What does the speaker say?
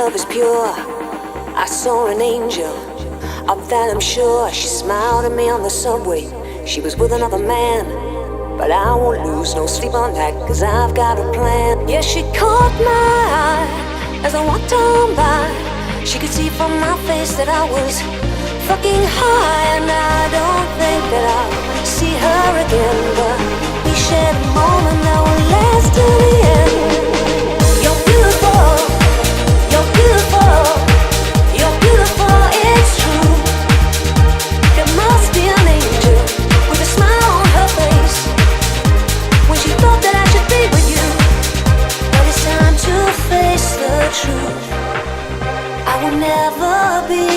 love is pure. I saw an angel, of that I'm sure. She smiled at me on the subway. She was with another man, but I won't lose no sleep on that, cause I've got a plan. Yeah, she caught my eye as I walked on by. She could see from my face that I was fucking high, and I don't think that I'll see her again, but we shared a moment that will last till the end. You're beautiful, you're beautiful, you're beautiful, it's true. There must be an angel with a smile on her face when she thought that I should be with you. But it's time to face the truth. I will never be